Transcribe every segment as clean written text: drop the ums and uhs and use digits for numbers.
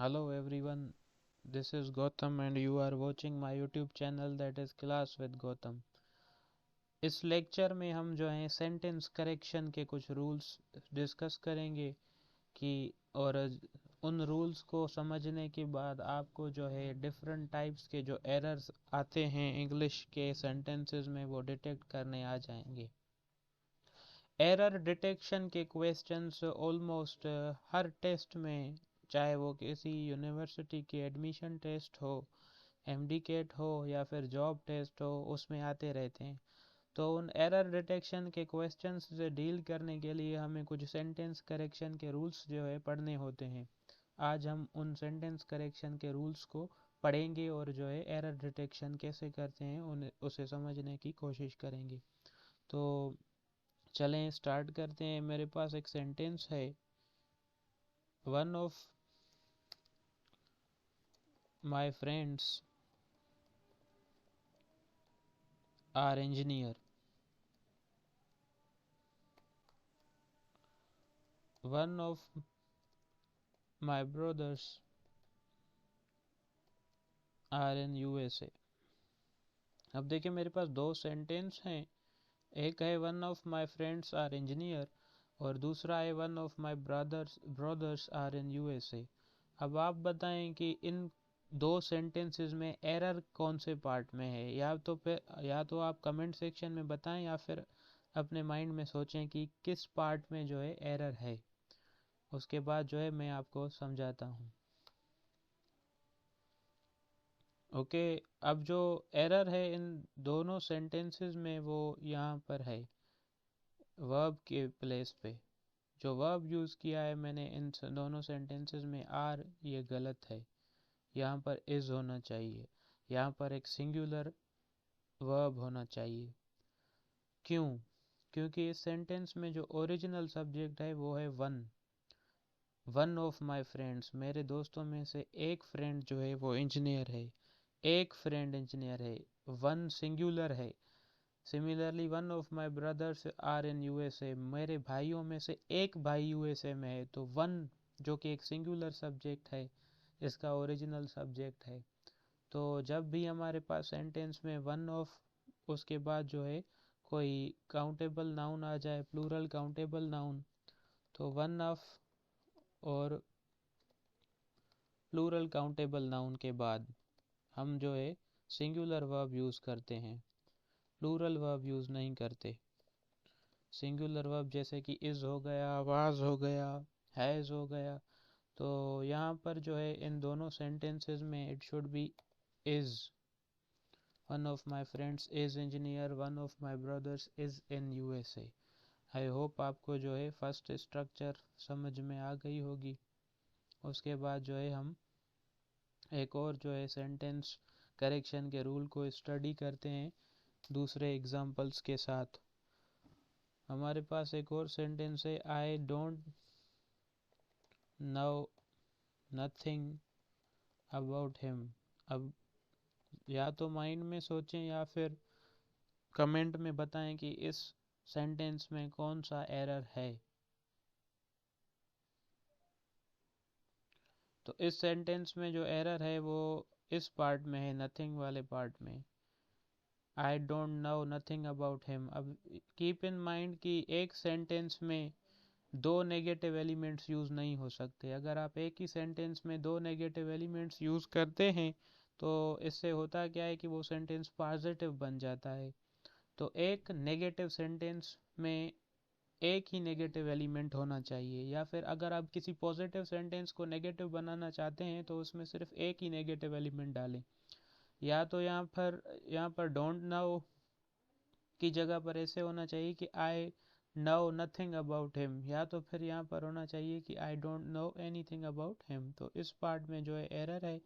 Hello everyone, this is Gautam and you are watching my YouTube channel that is Class with Gautam। इस lecture में हम जो है sentence correction के कुछ रूल्स डिस्कस करेंगे कि और उन रूल्स को समझने के बाद आपको जो है डिफरेंट टाइप्स के जो एरर्स आते हैं इंग्लिश के सेंटेंसेस में वो डिटेक्ट करने आ जाएंगे। एरर डिटेक्शन के क्वेश्चंस ऑलमोस्ट हर टेस्ट में, चाहे वो किसी यूनिवर्सिटी की एडमिशन टेस्ट हो, एमडीकेट हो या फिर जॉब टेस्ट हो, उसमें आते रहते हैं। तो उन एरर डिटेक्शन के क्वेश्चंस से डील करने के लिए हमें कुछ सेंटेंस करेक्शन के रूल्स जो है पढ़ने होते हैं। आज हम उन सेंटेंस करेक्शन के रूल्स को पढ़ेंगे और जो है एरर डिटेक्शन कैसे करते हैं उसे समझने की कोशिश करेंगे। तो चलें स्टार्ट करते हैं। मेरे पास एक सेंटेंस है, one of my friends are engineer. One of my brothers are in USA. अब देखिए मेरे पास दो सेंटेंस हैं, एक है one of my friends are engineer और दूसरा है one of my brothers are in USA. अब आप बताएं कि इन दो सेंटेंसेस में एरर कौन से पार्ट में है, या तो आप कमेंट सेक्शन में बताएं या फिर अपने माइंड में सोचें कि किस पार्ट में जो है एरर है। उसके बाद जो है मैं आपको समझाता हूँ। ओके, अब जो एरर है इन दोनों सेंटेंसेस में वो यहाँ पर है, वर्ब के प्लेस पे। जो वर्ब यूज़ किया है मैंने इन दोनों सेंटेंसेस में, आर, ये गलत है। यहाँ पर इज़ होना चाहिए, यहाँ पर एक सिंगुलर वर्ब होना चाहिए। क्यों? क्योंकि इस सेंटेंस में जो ओरिजिनल सब्जेक्ट है वो है one. One of my friends, मेरे दोस्तों में से एक फ्रेंड जो है वो इंजीनियर है। एक फ्रेंड इंजीनियर है, वन सिंगुलर है। Similarly one of my brothers are in USA, मेरे भाइयों में से एक भाई यूएसए में है। तो वन जो कि एक सिंगुलर सब्जेक्ट है, इसका ओरिजिनल सब्जेक्ट है। तो जब भी हमारे पास सेंटेंस में वन ऑफ, उसके बाद जो है कोई काउंटेबल नाउन आ जाए, प्लूरल काउंटेबल नाउन, तो वन ऑफ और प्लूरल काउंटेबल नाउन के बाद हम जो है सिंगुलर वर्ब यूज़ करते हैं, प्लूरल वर्ब यूज़ नहीं करते। सिंगुलर वर्ब जैसे कि इज़ हो गया, वाज हो गया, हैज़ हो गया। तो यहाँ पर जो है इन दोनों सेंटेंसेस में it should be is. One of my friends is engineer, one of my brothers is in USA. I hope आपको जो है फर्स्ट स्ट्रक्चर समझ में आ गई होगी। उसके बाद जो है हम एक और जो है सेंटेंस करेक्शन के रूल को स्टडी करते हैं दूसरे एग्जाम्पल्स के साथ। हमारे पास एक और सेंटेंस है, I don't know nothing about him. अब या तो माइंड में सोचें या फिर कमेंट में बताएं कि इस सेंटेंस में कौन सा एरर है। तो इस सेंटेंस में जो एरर है वो इस पार्ट में है, नथिंग वाले पार्ट में। I don't know nothing about him. अब कीप इन माइंड कि एक सेंटेंस में दो नेगेटिव एलिमेंट्स यूज़ नहीं हो सकते। अगर आप एक ही सेंटेंस में दो नेगेटिव एलिमेंट्स यूज़ करते हैं तो इससे होता क्या है कि वो सेंटेंस पॉजिटिव बन जाता है। तो एक नेगेटिव सेंटेंस में एक ही नेगेटिव एलिमेंट होना चाहिए, या फिर अगर आप किसी पॉजिटिव सेंटेंस को नेगेटिव बनाना चाहते हैं तो उसमें सिर्फ एक ही नेगेटिव एलिमेंट डालें। या तो यहाँ पर डोंट नाउ की जगह पर ऐसे होना चाहिए कि I know nothing about him, या तो फिर यहाँ पर होना चाहिए कि I don't know anything about him. तो इस पार्ट में जो है एरर है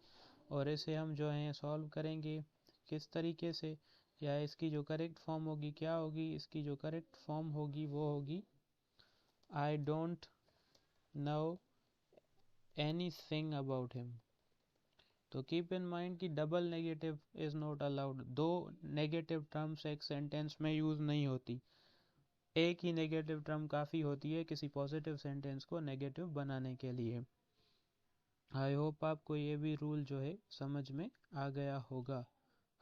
और इसे हम जो है सॉल्व करेंगे किस तरीके से, या इसकी जो करेक्ट फॉर्म होगी क्या होगी। इसकी जो करेक्ट फॉर्म होगी वो होगी I don't know anything about him. तो कीप इन माइंड कि double negative is not allowed. दो नेगेटिव टर्म्स एक सेंटेंस में यूज़ नहीं होती, एक ही नेगेटिव टर्म काफ़ी होती है किसी पॉजिटिव सेंटेंस को नेगेटिव बनाने के लिए। आई होप आपको ये भी रूल जो है समझ में आ गया होगा।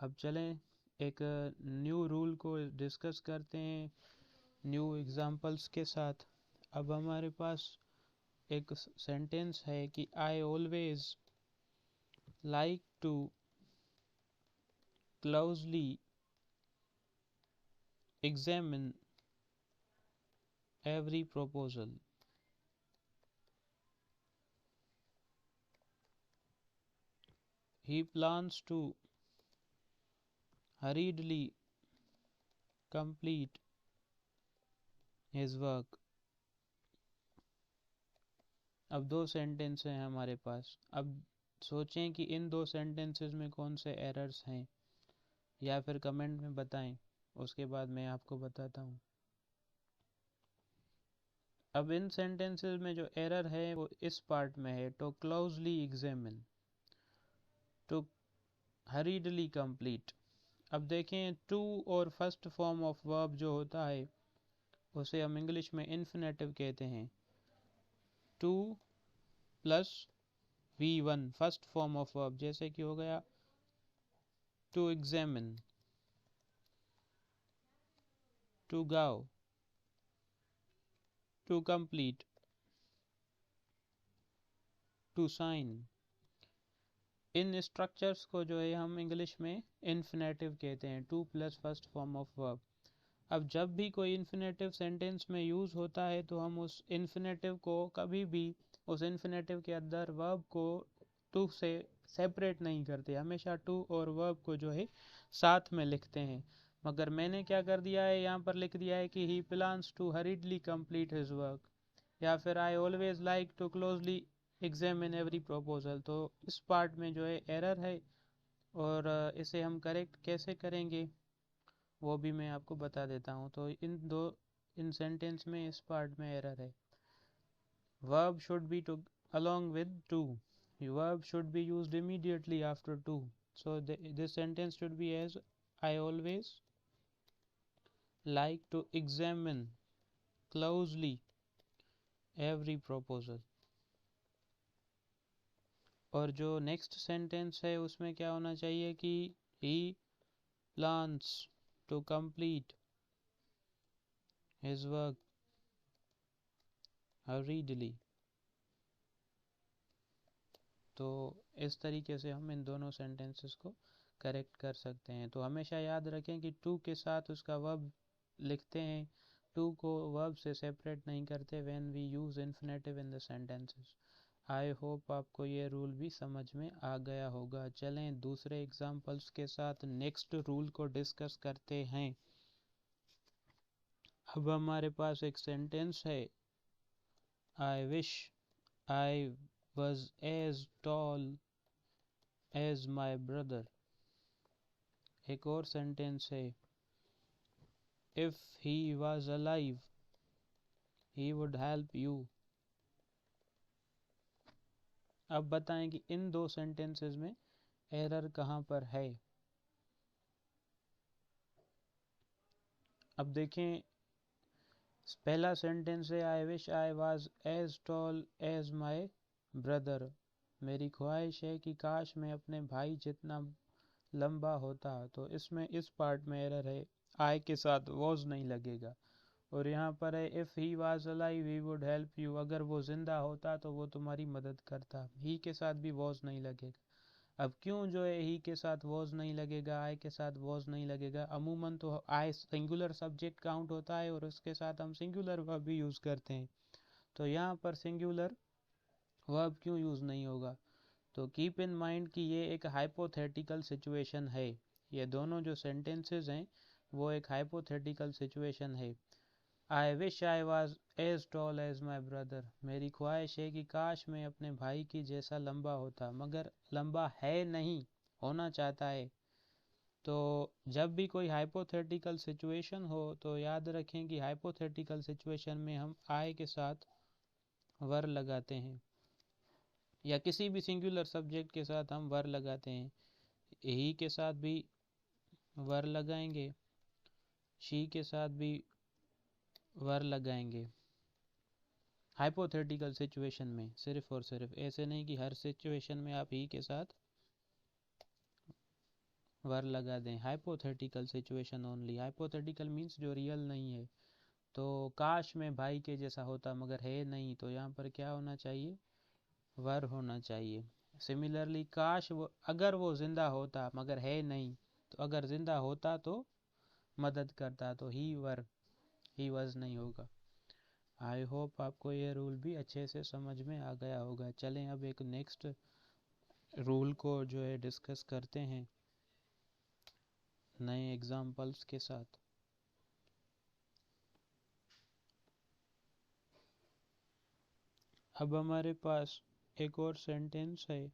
अब चलें एक न्यू रूल को डिस्कस करते हैं न्यू एग्जांपल्स के साथ। अब हमारे पास एक सेंटेंस है कि I always like to closely examine every proposal. He plans to hurriedly complete his work. अब दो सेंटेंस हैं हमारे पास। अब सोचें कि इन दो सेंटेंसेस में कौन से एरर्स हैं, या फिर कमेंट में बताएं, उसके बाद मैं आपको बताता हूँ। अब इन सेंटेंसेस में जो एरर है वो इस पार्ट में है, to closely examine, to hurriedly complete. अब देखें टू और फर्स्ट फॉर्म ऑफ वर्ब जो होता है उसे हम इंग्लिश में इन्फिनेटिव कहते हैं। To plus V1 first form of verb, जैसे कि हो गया to examine, to go, to complete, to sign. इन स्ट्रक्चर्स को जो है हम इंग्लिश में इन्फिनेटिव कहते हैं, to plus first form of verb. अब जब भी कोई इन्फिनेटिव सेंटेंस में यूज़ होता है तो हम उस इन्फिनेटिव को कभी भी उस इन्फिनेटिव के अंदर वर्ब को टू से सेपरेट नहीं करते, हमेशा टू और वर्ब को जो है साथ में लिखते हैं। मगर मैंने क्या कर दिया है, यहाँ पर लिख दिया है कि he plans to hurriedly complete his work, या फिर I always like to closely examine every proposal. तो इस पार्ट में जो है एरर है, और इसे हम करेक्ट कैसे करेंगे वो भी मैं आपको बता देता हूँ। तो इन सेंटेंस में इस पार्ट में एरर है। verb should be to along with to, verb should be used immediately after to, so this sentence should be as I always like to examine closely every proposal। और जो next sentence है उसमें क्या होना चाहिए कि he plans to complete his work hurriedly। तो इस तरीके से हम इन दोनों सेंटेंसेस को करेक्ट कर सकते हैं। तो हमेशा याद रखें कि टू के साथ उसका वर्ब लिखते हैं, टू को वर्ब से सेपरेट नहीं करते when we use infinitive in the sentences. I hope आपको ये रूल भी समझ में आ गया होगा। चलें दूसरे एग्जांपल्स के साथ नेक्स्ट रूल को डिस्कस करते हैं। अब हमारे पास एक सेंटेंस है, I wish I was as tall as my brother। एक और सेंटेंस है, if he was alive he would help you। अब बताएं कि इन दो सेंटेंसेस में एरर कहाँ पर है। अब देखें, पहला सेंटेंस है I wish I was as tall as my brother. मेरी ख्वाहिश है कि काश मैं अपने भाई जितना लंबा होता। तो इसमें इस पार्ट में एरर है, आई के साथ वॉज नहीं लगेगा। और यहाँ पर है if he was alive he would help you, अगर वो जिंदा होता तो वो तुम्हारी मदद करता। ही के साथ भी वॉज नहीं लगेगा। अब क्यों जो है ही के साथ वॉज नहीं लगेगा, आई के साथ वॉज नहीं लगेगा? अमूमन तो आई सिंगुलर सब्जेक्ट काउंट होता है और उसके साथ हम सिंगुलर वर्ब भी यूज़ करते हैं। तो यहाँ पर सिंगुलर वर्ब क्यों यूज़ नहीं होगा? तो कीप इन माइंड कि ये एक हाइपोथेटिकल सिचुएशन है। ये दोनों जो सेंटेंसेस हैं वो एक हाइपोथेटिकल सिचुएशन है। I wish I was as tall as my brother, मेरी ख्वाहिश है कि काश मैं अपने भाई की जैसा लंबा होता, मगर लंबा है नहीं, होना चाहता है। तो जब भी कोई हाइपोथेटिकल सिचुएशन हो तो याद रखें कि हाइपोथेटिकल सिचुएशन में हम आई के साथ वर लगाते हैं, या किसी भी सिंगुलर सब्जेक्ट के साथ हम वर लगाते हैं। ही के साथ भी वर लगाएंगे, शी के साथ भी वर लगाएंगे। हाइपोथेटिकल सिचुएशन में सिर्फ और सिर्फ, ऐसे नहीं कि हर सिचुएशन में आप ही के साथ वर लगा दें। Hypothetical situation only. Hypothetical means जो रियल नहीं है। तो काश में भाई के जैसा होता मगर है नहीं, तो यहाँ पर क्या होना चाहिए, वर होना चाहिए। सिमिलरली काश वो, अगर वो जिंदा होता मगर है नहीं, तो अगर जिंदा होता तो मदद करता, तो ही वर, ही वॉज नहीं होगा। आई होप आपको ये रूल भी अच्छे से समझ में आ गया होगा। चलें अब एक नेक्स्ट रूल को जो है डिस्कस करते हैं नए एग्जाम्पल्स के साथ। अब हमारे पास एक और सेंटेंस है,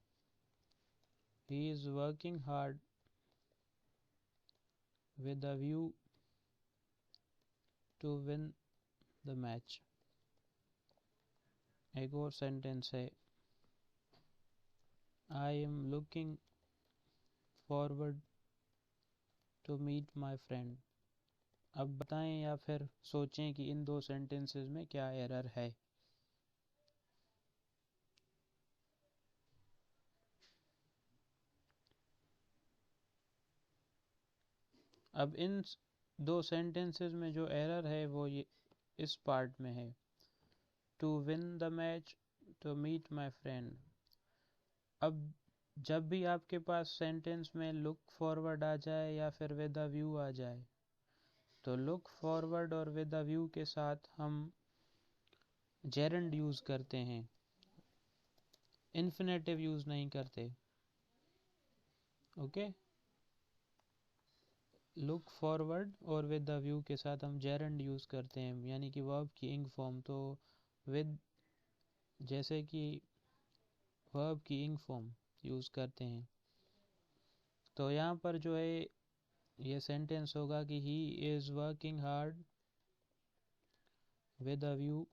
he is working hard with a view to win the match। एक और सेंटेंस है, I am looking forward to meet my friend। अब बताएं या फिर सोचें कि इन दो सेंटेंसेस में क्या एरर है। अब इन दो सेंटेंसेस में जो एरर है वो ये इस पार्ट में है, to win the match, to meet my friend. अब जब भी आपके पास सेंटेंस में लुक फॉरवर्ड आ जाए या फिर विद अ व्यू आ जाए, तो लुक फॉरवर्ड और विद अ व्यू के साथ हम जेरंड यूज़ करते हैं, इन्फिनेटिव यूज़ नहीं करते। ओके, लुक फॉरवर्ड और विद द व्यू के साथ हम जेरंड यूज़ करते हैं, यानी कि वर्ब की इंग फॉर्म। तो विद, जैसे कि वर्ब की इंग फॉर्म यूज़ करते हैं। तो यहाँ पर जो है ये सेंटेंस होगा कि he is working hard with a view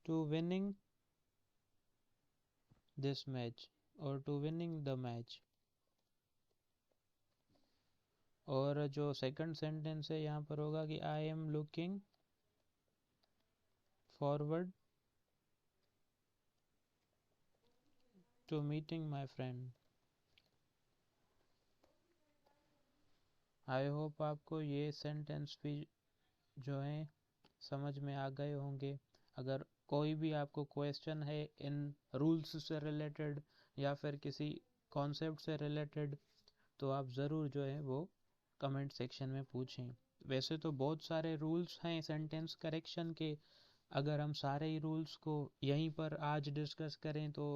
to winning this match और टू विनिंग द मैच। और जो सेकंड सेंटेंस है यहाँ पर होगा कि I am looking forward to meeting my friend. I hope आपको ये सेंटेंस भी जो है समझ में आ गए होंगे। अगर कोई भी आपको क्वेश्चन है इन रूल्स से रिलेटेड या फिर किसी कॉन्सेप्ट से रिलेटेड, तो आप ज़रूर जो है वो कमेंट सेक्शन में पूछें। वैसे तो बहुत सारे रूल्स हैं सेंटेंस करेक्शन के। अगर हम सारे ही रूल्स को यहीं पर आज डिस्कस करें तो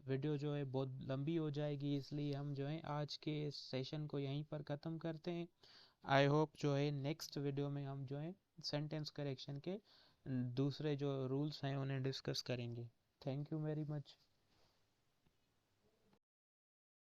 वीडियो जो है बहुत लंबी हो जाएगी, इसलिए हम जो है आज के सेशन को यहीं पर ख़त्म करते हैं। आई होप जो है नेक्स्ट वीडियो में हम जो है सेंटेंस करेक्शन के दूसरे जो रूल्स हैं उन्हें डिस्कस करेंगे। Thank you very much.